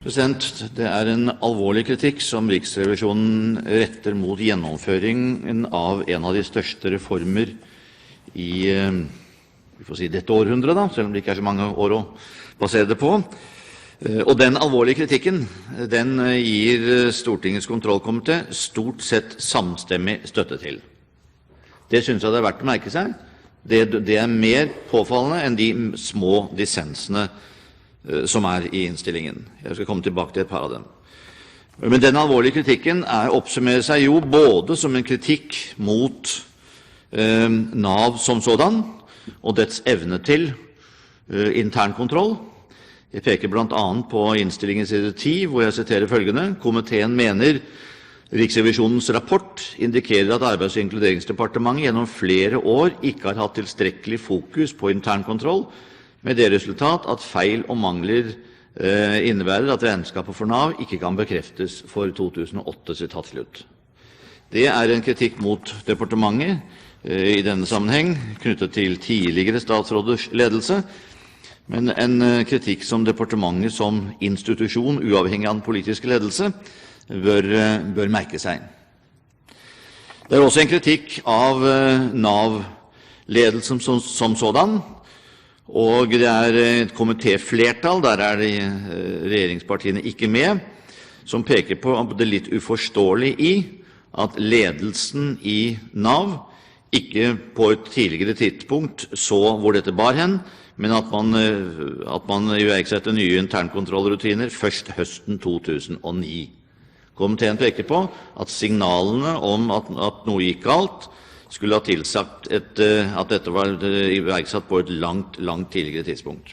Det en alvorlig kritikk som Riksrevisjonen retter mot gjennomføringen av en av de største reformer i vi får si dette århundret, selv om det ikke så mange år å basere det på. Og den alvorlige kritikken, den gir Stortingets kontrollkomité stort sett samstemmig støtte til. Det synes jeg det verdt å merke seg. Det mer påfallende enn de små dissensene som i innstillingen. Jeg skal komme tilbake til et par av dem. Men den alvorlige kritikken oppsummerer seg jo både som en kritikk mot NAV som sådan, og dets evne til internkontroll. Jeg peker blant annet på innstillingen side 10, hvor jeg siterer følgende: «Komiteen mener Riksrevisjonens rapport indikerer at Arbeids- og inkluderingsdepartementet gjennom flere år ikke har hatt tilstrekkelig fokus på internkontroll, med det resultat at feil og mangler innebærer at regnskapet for NAV ikke kan bekreftes for 2008. Det en kritikk mot departementet i denne sammenheng, knyttet til tidligere statsråders ledelse, men en kritikk som departementet som institusjon, uavhengig av den politiske ledelse, bør merke seg. Det også en kritikk av NAV-ledelsen som sådan, og det et komitéflertall, der regjeringspartiene ikke med, som peker på det litt uforståelige i at ledelsen i NAV ikke på et tidligere tidspunkt så hvor dette bar hen, men at man iverksetter nye internkontrollrutiner først høsten 2009. Komiteen peker på at signalene om at noe gikk galt, skulle ha tilsagt at dette var iverksatt på et langt tidligere tidspunkt.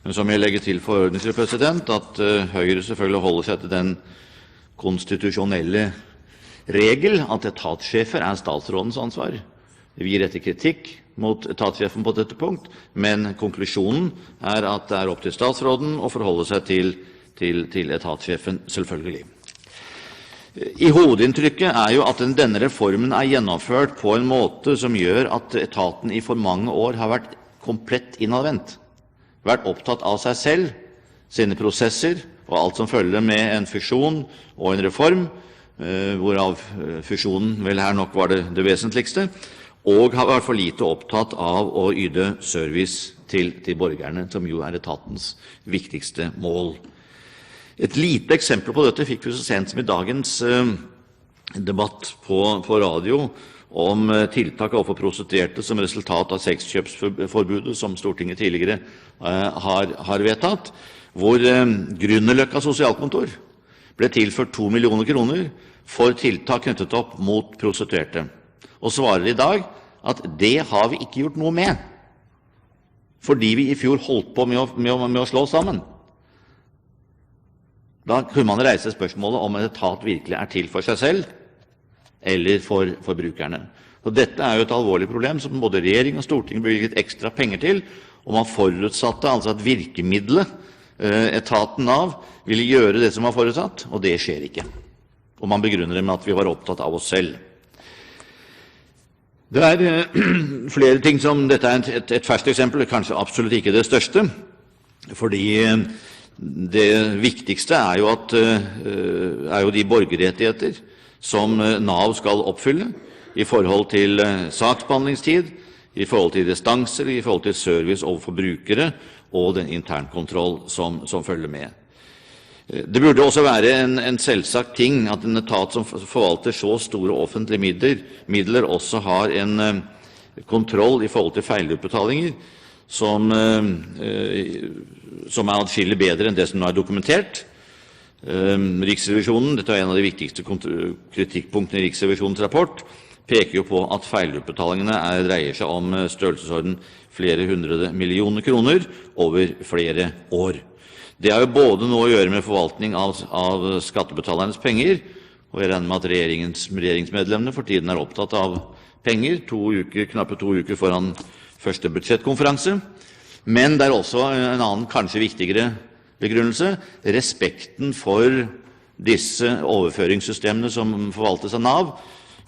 Men som jeg legger til for ordens skyld, at Høyre selvfølgelig holder seg til den konstitusjonelle regel at etatssjefer statsrådens ansvar. Vi retter kritikk mot etatssjefen på dette punkt, men konklusjonen at det opp til statsråden å forholde seg til etatssjefen, selvfølgelig. I hovedinntrykket jo at denne reformen gjennomført på en måte som gjør at etaten i for mange år har vært komplett innadvendt, vært opptatt av seg selv, sine prosesser og alt som følger med en fusjon og en reform, hvorav fusjonen vel her nok var det vesentligste, og har vært for lite opptatt av å yte service til borgerne, som jo etatens viktigste mål. Et lite eksempel på dette fikk vi så sent som i dagens debatt på radio om tiltak overfor prostituerte som resultat av sexkjøpsforbudet som Stortinget tidligere har vedtatt, hvor Grünerløkka sosialkontor ble tilført 2 millioner kroner for tiltak knyttet opp mot prostituerte. Og svarer i dag at det har vi ikke gjort noe med, fordi vi i fjor holdt på med å slå sammen. Da kunne man reise spørsmålet om en etat virkelig til for seg selv, eller for brukerne. Og dette jo et alvorlig problem som både regjering og storting bevilget ekstra penger til, og man forutsatte altså at virkemidlet, etaten av, ville gjøre det som var forutsatt, og det skjer ikke. Og man begrunner det med at vi var opptatt av oss selv. Det flere ting som, dette et ferskt eksempel, kanskje absolutt ikke det største, fordi det viktigste jo de borgerrettigheter som NAV skal oppfylle i forhold til saksbehandlingstid, i forhold til restanser, i forhold til service overfor brukere og den internkontroll som følger med. Det burde også være en selvsagt ting at en etat som forvalter så store offentlige midler også har en kontroll i forhold til feilutbetalinger som atskillig bedre enn det som nå dokumentert. Riksrevisjonen, dette en av de viktigste kritikkpunktene i Riksrevisjonens rapport, peker jo på at feilutbetalingene dreier seg om størrelsesorden flere hundre millioner kroner over flere år. Det jo både noe å gjøre med forvaltning av skattebetalernes penger, og jeg regner med at regjeringsmedlemmene for tiden opptatt av penger, knappe 2 uker foran første budsjettkonferanse, men det også en annen, kanskje viktigere begrunnelse: respekten for disse overføringssystemene som forvaltes av NAV,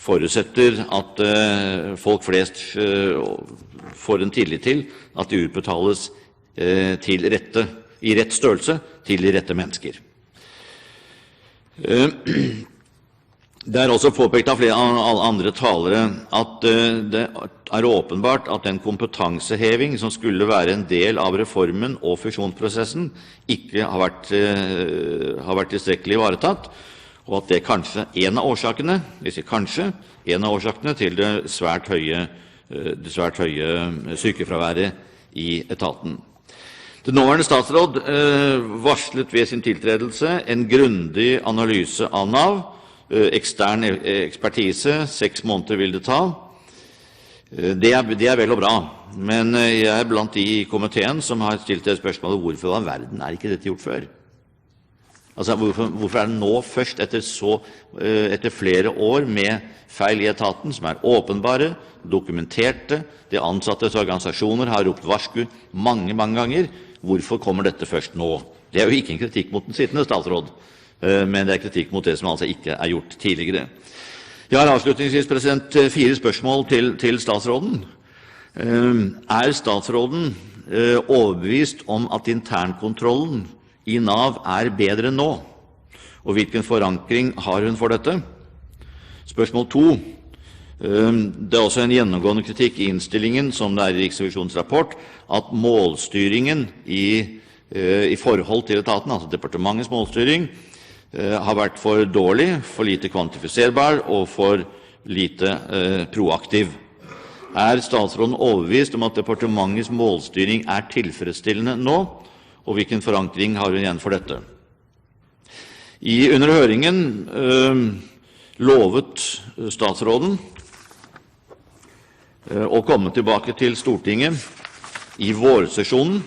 forutsetter at folk flest får en tillit til at de utbetales i rett størrelse til de rette mennesker. Det er også påpekt av flere andre talere at det er åpenbart at den kompetanseheving som skulle være en del av reformen og fusjonsprosessen, ikke har vært tilstrekkelig ivaretatt, og at det kanskje en av årsakene, til det svært høye sykefraværet i etaten. Den nåværende statsråd varslet ved sin tiltredelse en grundig analyse av Nav, ekstern ekspertise, 6 måneder vil det ta. Det er vel og bra, men jeg er blant de i komiteen som har stilt det spørsmålet: hvorfor i all verden er ikke dette gjort før? Altså, hvorfor er det nå først, etter flere år med feil i etaten, som er åpenbare, dokumenterte, de ansattes organisasjoner har ropt varsku mange ganger, hvorfor kommer dette først nå? Det er jo ikke en kritikk mot den sittende statsråd, men det er kritikk mot det som altså ikke er gjort tidligere. Jeg har avslutningsvis 4 spørsmål til statsråden. Er statsråden overbevist om at internkontrollen i Nav er bedre nå? Og hvilken forankring har hun for dette? Spørsmål 2. Det er også en gjennomgående kritikk i innstillingen, som det er i Riksrevisjonens rapport, at målstyringen i forhold til etaten, altså departementets målstyring, har vært for dårlig, for lite kvantifiserbar og for lite proaktiv. Er statsråden overbevist om at departementets målstyring er tilfredsstillende nå, og hvilken forankring har hun igjen for dette? Under høringen lovet statsråden å komme tilbake til Stortinget i vårsesjonen.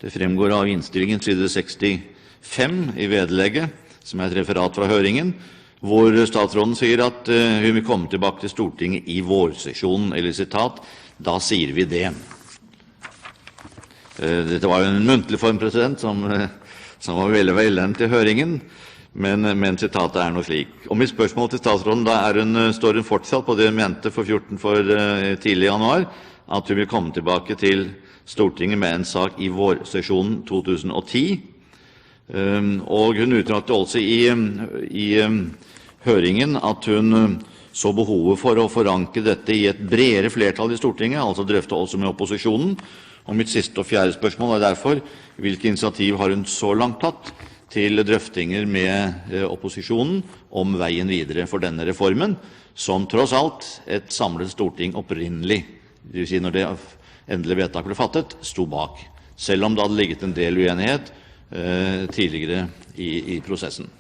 Det fremgår av innstillingen side 65 i vedlegget, som er et referat fra høringen, hvor statsråden sier at hun vil komme tilbake til Stortinget i vårsesjonen, eller sitat, da sier vi det. Dette var jo en muntlig form, som var veldig velegnet til høringen, men sitatet er noe slik. Og mitt spørsmål til statsråden, da står hun fortsatt på det hun mente for tidlig i januar, at hun vil komme tilbake til Stortinget med en sak i vårsesjonen 2010. Og hun uttalte også i høringen at hun så behovet for å forankre dette i et bredere flertall i Stortinget, altså drøfte også med opposisjonen. Og mitt siste og 4. spørsmål er derfor: hvilke initiativ har hun så langt tatt til drøftinger med opposisjonen om veien videre for denne reformen, som tross alt et samlet storting opprinnelig, det vil si når det endelige vedtaket ble fattet, sto bak, selv om det hadde ligget en del uenighet tidligere i prosessen?